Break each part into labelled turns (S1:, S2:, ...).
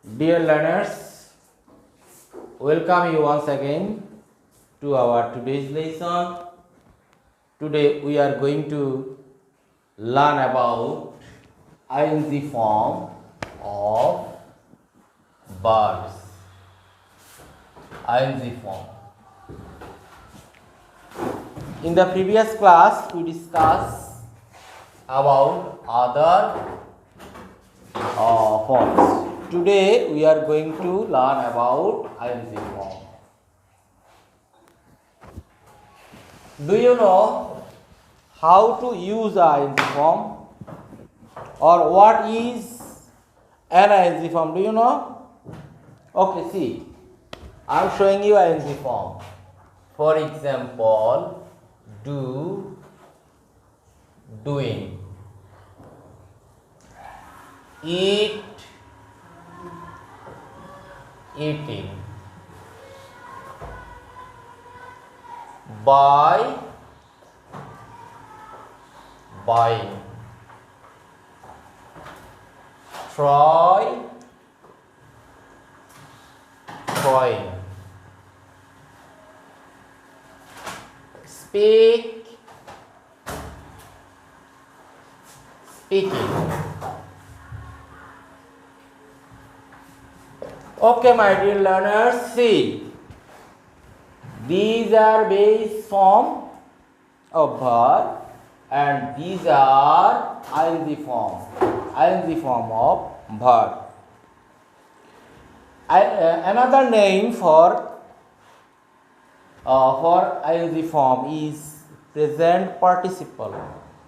S1: Dear learners, welcome you once again to our today's lesson. Today we are going to learn about ing form of verbs. ing form. In the previous class we discussed about other forms. Today we are going to learn about ing form. Do you know how to use ing form, or what is an ing form? Do you know? Okay, see, I am showing you ing form. For example, do, doing, eat, eating, buy, buying, try, trying, speak, speaking. Okay, my dear learners, see, these are base form of verb and these are ing form of verb. Another name for ing form is present participle.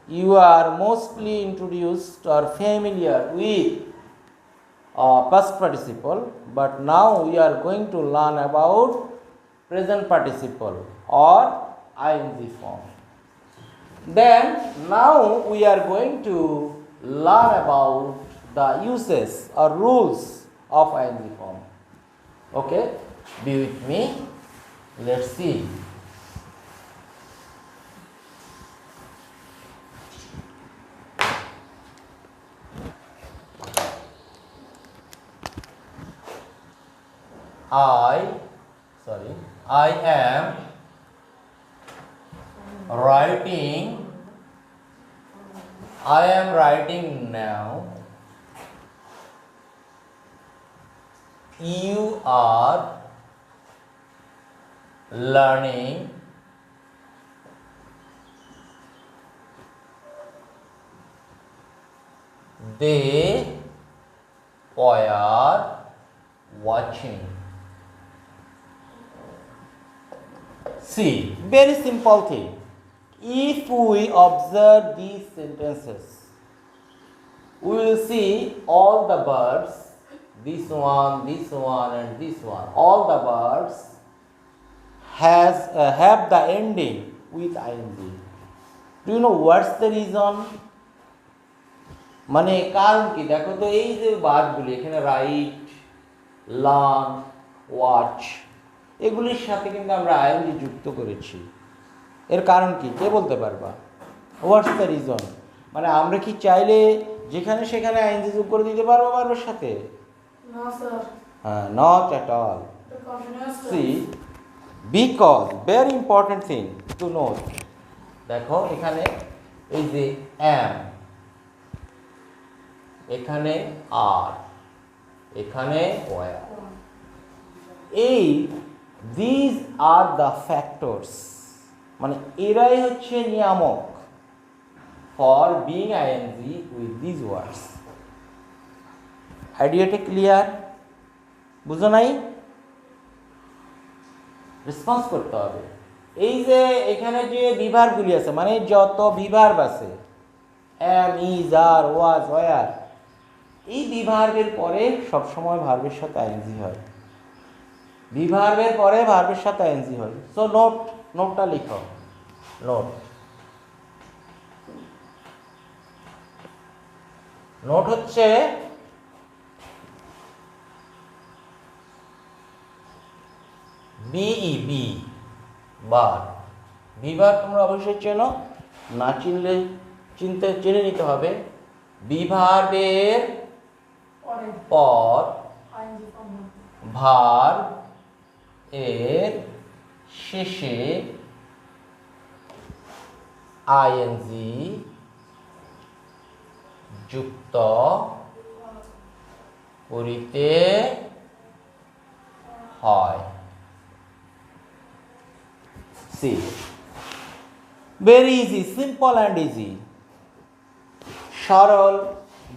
S1: You are mostly introduced or familiar with past participle, but now we are going to learn about present participle or ing form. Then now we are going to learn about the uses or rules of ing form. Okay, be with me. Let's see. I am writing now. You are learning. They were watching. See, very simple thing. If we observe these sentences, we will see all the verbs, this one, and this one. All the verbs have the ending with ing. Do you know what's the reason? মানে কারণ কি? দেখো তো, এই যে ভার্বগুলি এখানে right, learn, watch, এগুলির সাথে কিন্তু আমরা আইএনজি যুক্ত করেছি। এর কারণ কি? কে বলতে পারবা? What's the reason? মানে আমরা কি চাইলে যেখানে সেখানে আইএনজি যোগ করে দিতে পারবো ভার্বের সাথে?
S2: No, sir.
S1: Not at all. See, because very important thing to note. দেখো এখানে এই যে am, এখানে are, এখানে were, এই these are the factors, মানে এরাই হচ্ছে নিয়ামক for being ing with these words. আইডিয়াটা ক্লিয়ার? বুঝো নাই? রেসপন্স করতে হবে। এই যে এখানে যে বিভারগুলি আছে, মানে যত বিভার্ব আছে, am, is, are, was, were, এই বিভার্বের পরে সবসময় ভার্বের সাথে আইএনজি হয়। বিভার্বের পরে ভার্বের সাথে আইএনজি হয়। সো নোটটা লিখো। নোট হচ্ছে বি বার। বিভার তোমরা অবশ্যই চেনো, না চিনলে জেনে নিতে হবে। বিভার্বের পর ভার্ব এর শেষে আইএনজি যুক্ত করিতে হয়। See very easy, simple and easy. সরল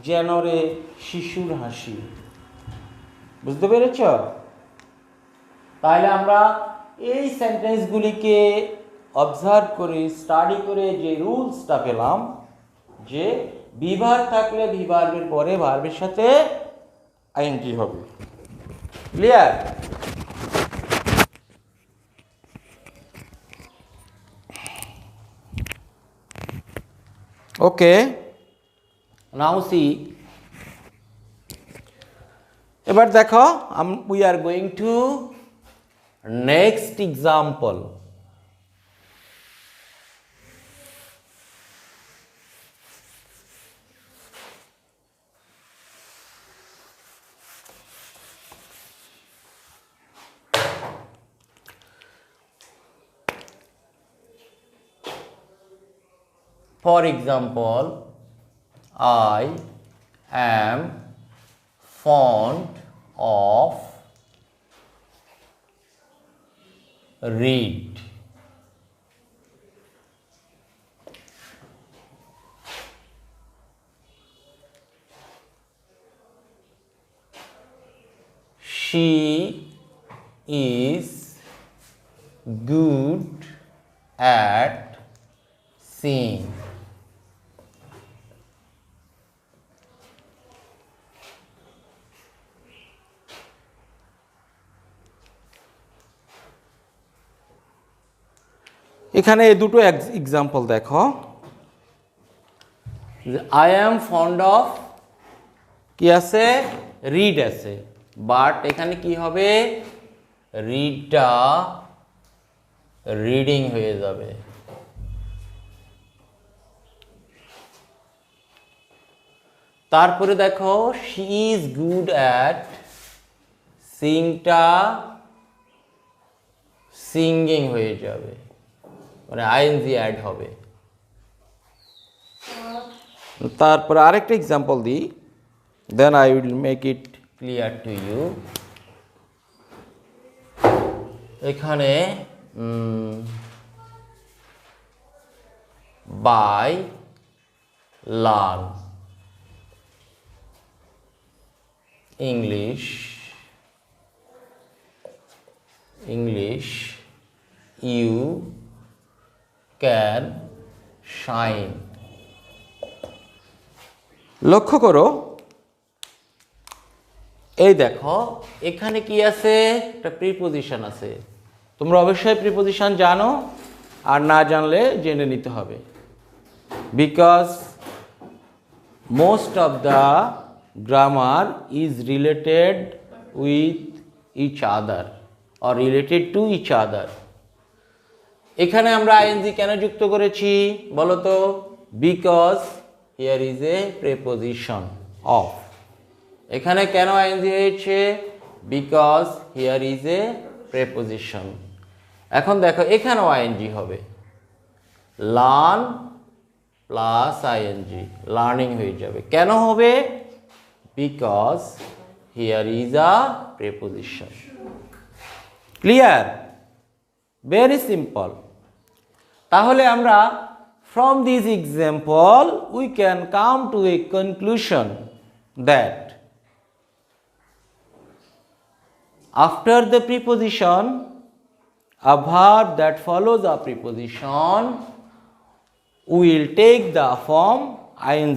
S1: যেন রে শিশুর হাসি। বুঝতে পেরেছ? তাহলে আমরা এই সেন্টেন্সগুলিকে অবজার্ভ করে স্টাডি করে যে রুলসটা পেলাম, যে বিভার থাকলে বিভার্বের পরে ভার্বের সাথে আইএনজি হবে। ক্লিয়ার? ওকে, নাও সি। এবার দেখো, we are going to next example. For example, I am fond of read. She is good at singing. এখানে এই দুটো এক্সাম্পল দেখো। আই অ্যাম ফন্ড অফ কি আছে? রিড আছে, বাট এখানে কি হবে? রিডটা রিডিং হয়ে যাবে। তারপরে দেখো, শি ইজ গুড অ্যাট সিংটা সিঙ্গিং হয়ে যাবে, মানে আইএনজি অ্যাড হবে। তারপরে আরেকটা এক্সাম্পল দিই, then I will make it clear to you. এখানে by learn English you can shine. লক্ষ্য করো, এই দেখো এখানে কি আছে? একটা প্রিপোজিশন আছে। তোমরা অবশ্যই প্রিপোজিশন জানো, আর না জানলে জেনে নিতে হবে। Because most of the grammar is related with each other or related to each other. এখানে আমরা আইএনজি কেন যুক্ত করেছি বলো তো? Because here is a preposition of. এখানে কেন আইএনজি হয়েছে? Because here is a preposition. এখন দেখো এখানেও আইএনজি হবে, লার্ন প্লাস আইএনজি, লার্নিং হয়ে যাবে। কেন হবে? Because here is a preposition. Clear? Very simple. তাহলে আমরা from this example we can come to a conclusion that after the preposition, a verb that follows a preposition will take the form ing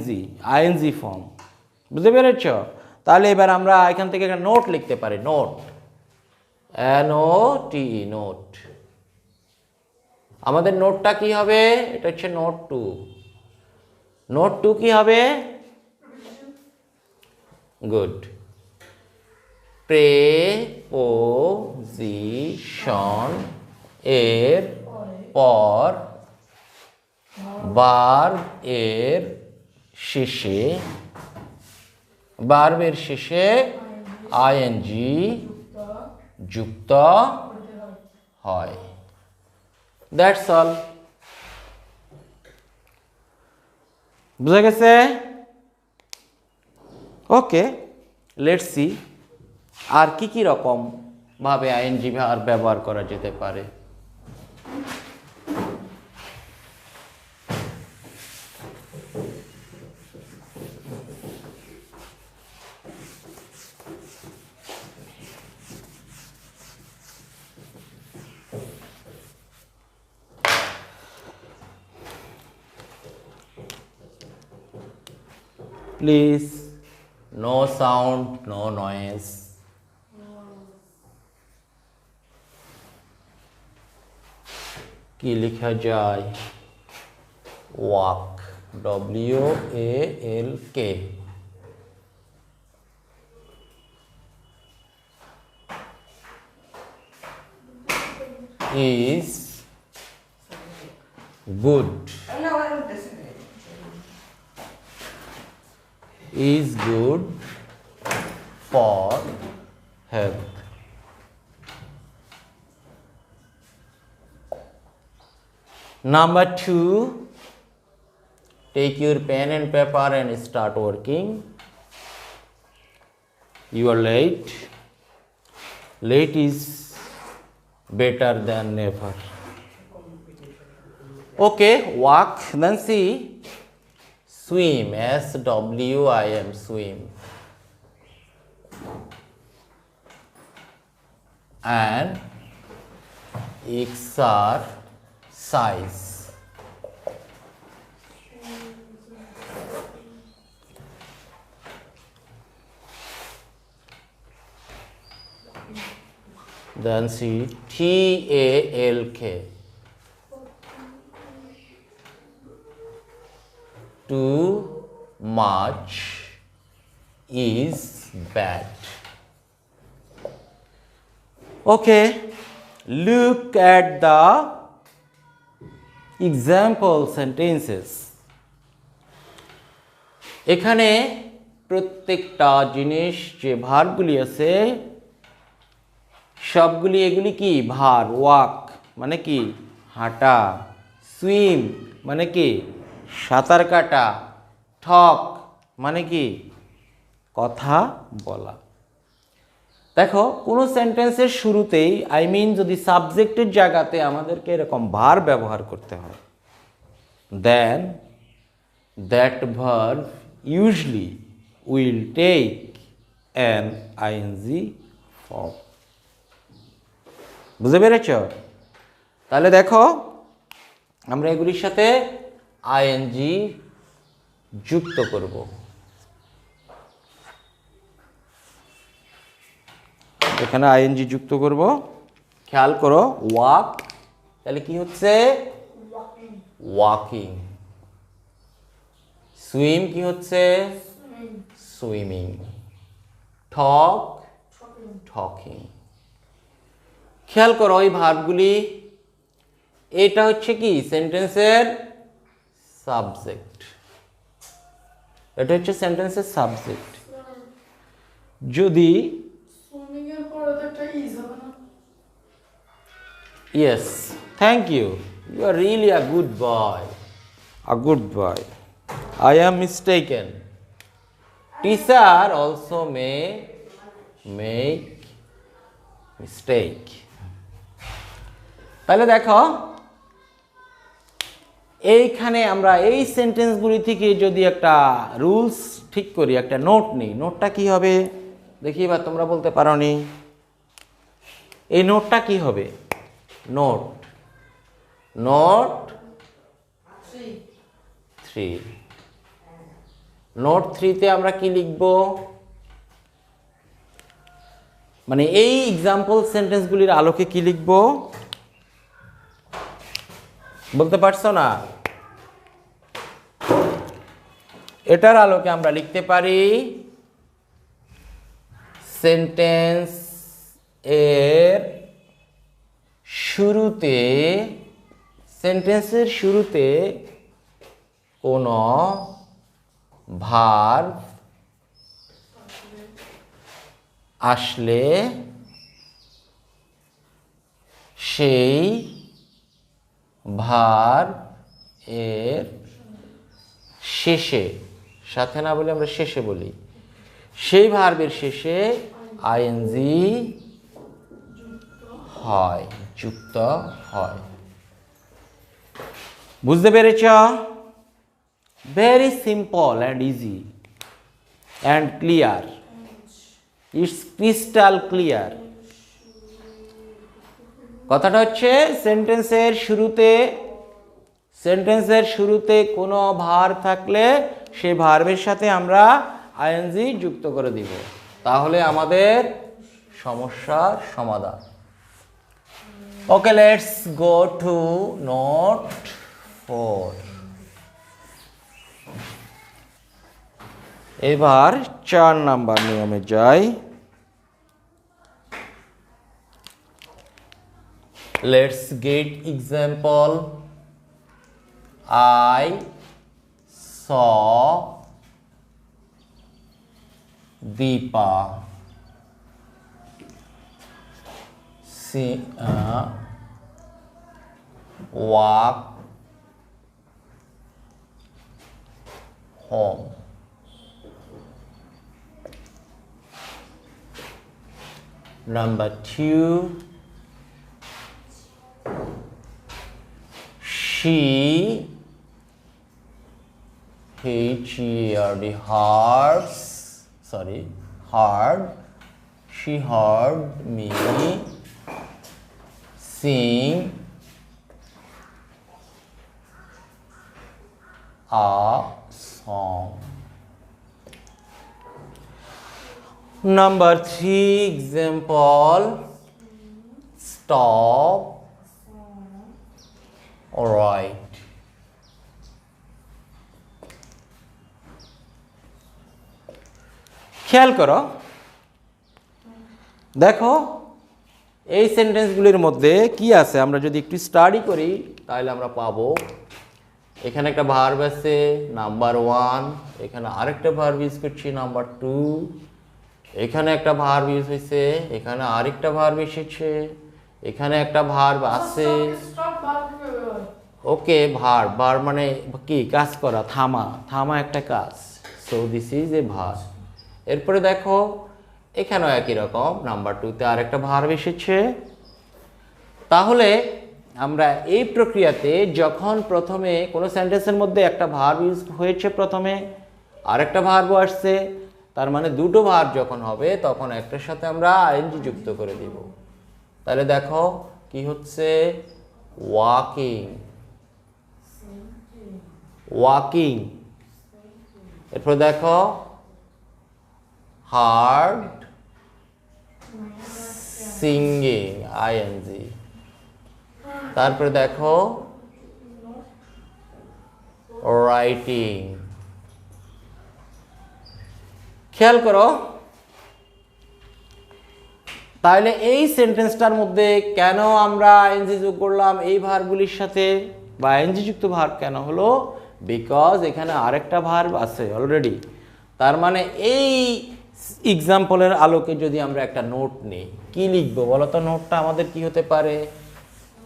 S1: form. বুঝতে পেরেছ? তাহলে এবার আমরা এখান থেকে একটা নোট লিখতে পারি, নোট, NOTE, নোট। আমাদের নোটটা কি হবে? এটা হচ্ছে নোট 2। নোট 2 কি হবে? গুড। প্রেপোজিশন এর পর ভার্বের শেষে আইএনজি যুক্ত হয়। That's all. বুঝা গেছে? ওকে, লেটস সি আর কি রকম ভাবে আইএনজি ভার্ব ব্যবহার করা যেতে পারে। Please, no sound, no noise. কি লেখা যায়? walk, WALK, is good, is good for health. Number 2, take your pen and paper and start working. You are late. Late is better than never. Okay, walk, then see. Swim, SWIM, swim. And exercise. Then see TALK. Too much is bad. Okay, look at the example sentences. এখানে প্রত্যেকটা জিনিস যে ভার্বগুলি আছে সবগুলি এগুলি কি ভার। Walk মানে কি হাঁটা, সুইম মানে কি সাঁতার কাটা, টক মানে কি কথা বলা। দেখো কোনো সেন্টেন্সের শুরুতেই যদি সাবজেক্টের জায়গাতে আমাদেরকে এরকম ভার ব্যবহার করতে হয়, then that verb usually will take an ING form. বুঝতে পেরেছ? তাহলে দেখো আমরা এগুলির সাথে আইএনজি যুক্ত করব। এখানে আইএনজি যুক্ত করব। খেয়াল করো, ওয়াক তাহলে কি হচ্ছে ওয়াকিং, সুইম কি হচ্ছে সুইমিং, টক টকিং। খেয়াল করো এই ভার্বগুলি, এটা হচ্ছে কি সেন্টেন্সের সাবজেক্ট, এটা হচ্ছে সেন্টেন্সের সাবজেক্ট। যদি yes, thank you, you are really a good boy, a good boy. I am mistaken. Teacher also may make mistake. তাহলে দেখো এইখানে আমরা এই সেন্টেন্সগুলি থেকে যদি একটা রুলস ঠিক করি, একটা নোট নিই, নোটটা কি হবে দেখি এবার তোমরা বলতে পারো নি। এই নোটটা কি হবে? নোট নোট 3, নোট 3তে আমরা কি লিখব? মানে এই এক্সাম্পল সেন্টেন্সগুলির আলোকে কি লিখব বলতে পারছো না? এটার আলোকে আমরা লিখতে পারি সেন্টেন্স এর শুরুতে, সেন্টেন্সের শুরুতে কোনো ভার্ব আসলে সেই ভার এর শেষে, সাথে না বলে আমরা শেষে বলি, সেই ভার্বের শেষে আইএনজি হয়, যুক্ত হয়। বুঝতে পেরেছ? Very simple and easy and clear, it's crystal clear. কথাটা হচ্ছে সেন্টেন্সের শুরুতে কোনো ভার থাকলে সেই ভার্বের সাথে আমরা আইএনজি যুক্ত করে দিব, তাহলে আমাদের সমস্যার সমাধান। ওকে, লেটস গো টু নোট 4। এবার 4 নাম্বার নিয়মে যাই। Let's get example. I saw Deepa walk home. Number 2, she heard me sing a song. Number 3 example, stop, right. খেয়াল করো, দেখো এই সেন্টেন্সগুলির মধ্যে কি আছে আমরা যদি একটু স্টাডি করি তাহলে আমরা পাবো এখানে একটা ভার্ব আছে নাম্বার 1, এখানে আরেকটা ভার্ব ইউজ করছি নাম্বার 2, এখানে একটা ভার্ব ইউজ হয়েছে, এখানে আরেকটা ভার্ব এসেছে, এখানে একটা ভার্ব আছে। ওকে, ভার্ব মানে কি? কাজ করা, থামা একটা কাজ। So this is a verb. এরপরে দেখো এখানেও একই রকম, নাম্বার 2তে আরেকটা ভার্ব এসেছে। তাহলে আমরা এই প্রক্রিয়াতে যখন প্রথমে কোনো সেন্টেন্সের মধ্যে একটা ভার্ব ইউজ হয়েছে, প্রথমে আরেকটা ভার্বও আসছে, তার মানে দুটো ভার্ব যখন হবে তখন একটার সাথে আমরা আইএনজি যুক্ত করে দিব। তাহলে দেখো কি হচ্ছে, ওয়াকিং। এরপর দেখো হার্ড, সিঙ্গিং, আইএনজি। তারপরে দেখো রাইটিং। খেয়াল করো, তাহলে এই সেন্টেন্সটার মধ্যে কেন আমরা আইএনজি যোগ করলাম এই ভার্বগুলির সাথে, বা আইএনজি যুক্ত ভার্ব কেন হলো? বিকজ এখানে আরেকটা ভার্ব আছে অলরেডি। তার মানে এই এক্সাম্পলের আলোকে যদি আমরা একটা নোট নিই, কি লিখবো বলো তো? নোটটা আমাদের কি হতে পারে,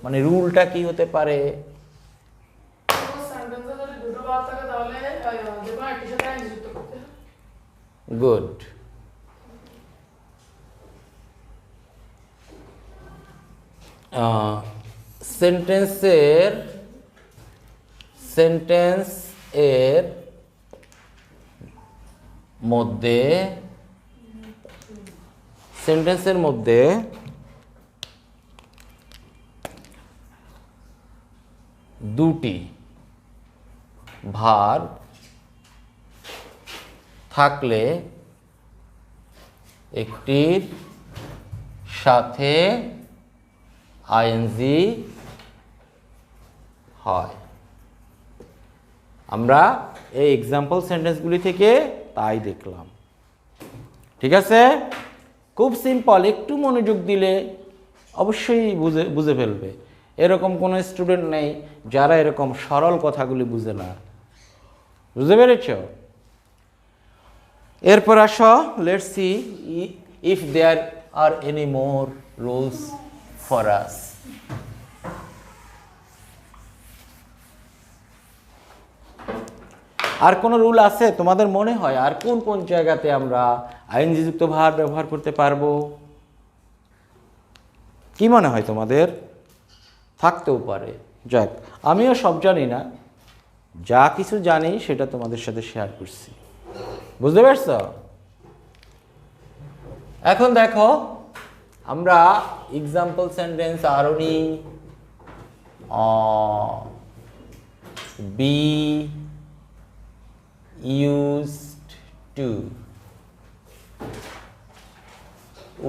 S1: মানে রুলটা কি হতে পারে? গুড। সেন্টেন্সের মধ্যে দুটি ভার্ব থাকলে একটির সাথে আইএনজি হয়। আমরা এই এক্সাম্পল সেন্টেন্সগুলি থেকে তাই দেখলাম। ঠিক আছে, খুব সিম্পল, একটু মনোযোগ দিলে অবশ্যই বুঝে ফেলবে। এরকম কোনো স্টুডেন্ট নেই যারা এরকম সরল কথাগুলি বুঝে না। বুঝতে পেরেছ? এরপর আসো, let's see if there are any more rules for us. আর কোন রুল আছে তোমাদের মনে হয়? আর কোন কোন জায়গাতে আমরা আইএনজি যুক্ত ভার্ব ব্যবহার করতে পারবো? কি মনে হয় তোমাদের? থাকতেও পারে। যাক, আমিও সব জানি না, যা কিছু জানি সেটা তোমাদের সাথে শেয়ার করছি। বুঝতে পারছ? এখন দেখো আমরা এক্সাম্পল সেন্টেন্স আরও নিই। Be used to,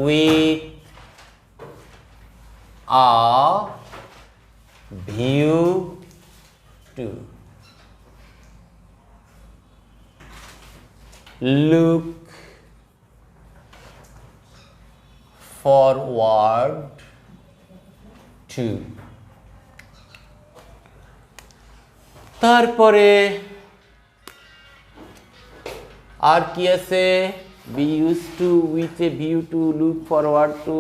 S1: with a view to, look forward to। তারপরে আর কি আছে? be used to, with a view to, look forward to,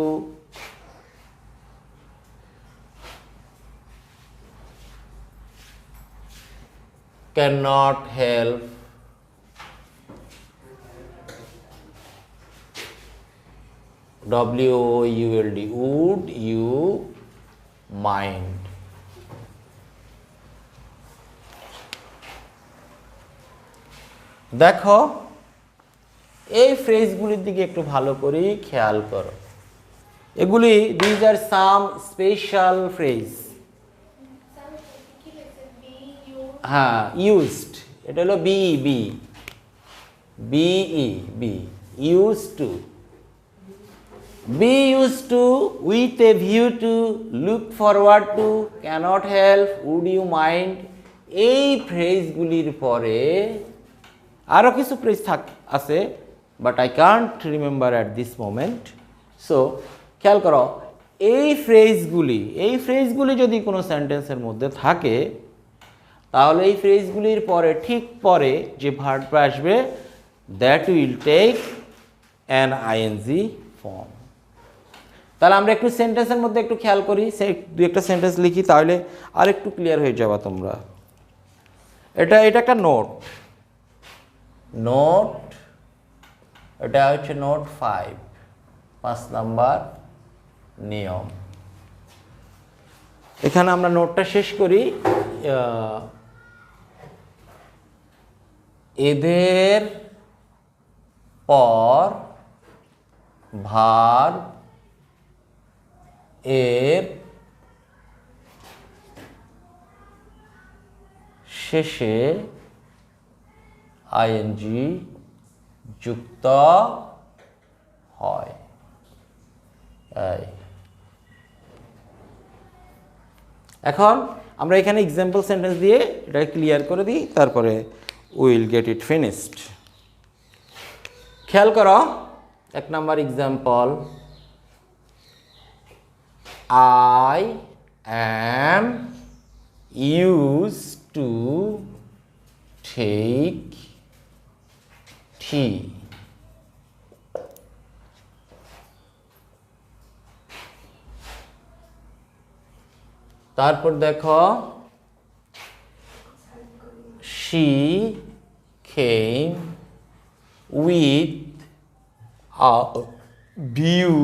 S1: cannot help, would, would you mind। দেখো এই ফ্রেজগুলির দিকে একটু ভালো করে খেয়াল করো। এগুলি these are some special phrase. হ্যাঁ, ইউজড, এটা হলো be, used to, be used to, with a view to, look forward to, cannot help, would you mind। এই ফ্রেজগুলির পরে আরও কিছু ফ্রেজ আছে, but I can't remember at this moment. So খেয়াল করো, এই ফ্রেজগুলি যদি কোনো সেন্টেন্সের মধ্যে থাকে, তাহলে এই ফ্রেজগুলির পরে ঠিক পরে যে ভার্বটা আসবে, that will take an ING form. তাহলে আমরা একটু সেন্টেন্সের মধ্যে একটু খেয়াল করি, দু একটা সেন্টেন্স লিখি, তাহলে আর একটু ক্লিয়ার হয়ে যাবা তোমরা। এটা একটা নোট, এটা হচ্ছে নোট 5 নাম্বার নিয়ম। এখানে আমরা নোটটা শেষ করি। এদের পর ভার্ব এর শেষে আইএনজি যুক্ত হয়। এখন আমরা এখানে এক্সাম্পল সেন্টেন্স দিয়ে এটা ক্লিয়ার করে দিই, তারপরে উইল গেট ইট ফিনিশড। খেয়াল করো, 1 number example, I am used to take tea। তারপর দেখো, she came with a view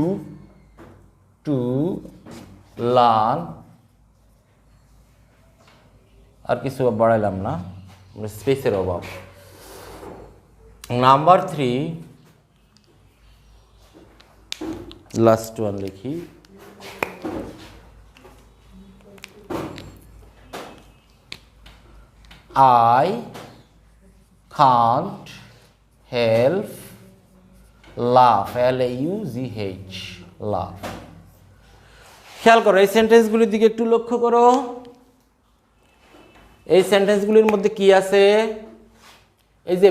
S1: to learn। আর কিছু বাড়াইলাম না, স্পেসের অভাব। নাম্বার 3, লাস্ট ওয়ান লিখি, I can't help laugh, L-A-U-G-H, laugh। খেয়াল করো, এই সেন্টেন্সগুলির দিকে একটু লক্ষ্য করো। এই সেন্টেন্সগুলির মধ্যে কি আছে? এই যে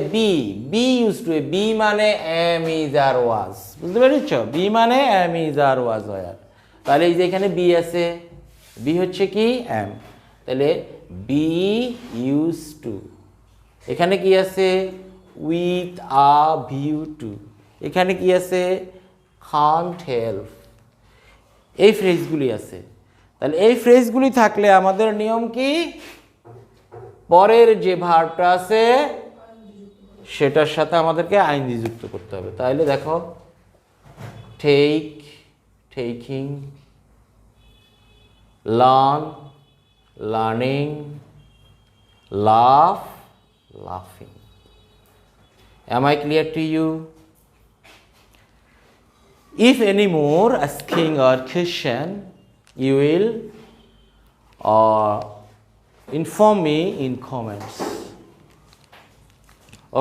S1: বি ইউজ টু, বি মানে এম ইজ আর ওয়াজ, বুঝতে পেরেছ? বি মানে এম ইজ আর ওয়াজ হয়। তাহলে এই যে এখানে বি আছে, বি হচ্ছে কি এম, তাহলে বি ইউজ টু। এখানে কি আছে? With a view to. এখানে কি আছে? Can't help. এই ফ্রেজগুলি আছে। তাহলে এই ফ্রেজগুলি থাকলে আমাদের নিয়ম কি, পরের যে ভার্বটা আছে সেটার সাথে আমাদেরকে আইএনজি যুক্ত করতে হবে। তাহলে দেখো, টেক, টেকিং, লার্ন, লার্নিং, লাফ, লাফিং। Am I clear to you? If any more asking or question, you will inform me in comments.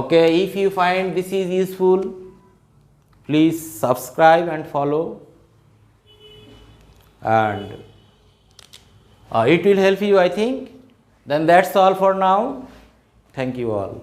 S1: Okay, if you find this is useful, please subscribe and follow, and it will help you, I think. Then that's all for now. Thank you all.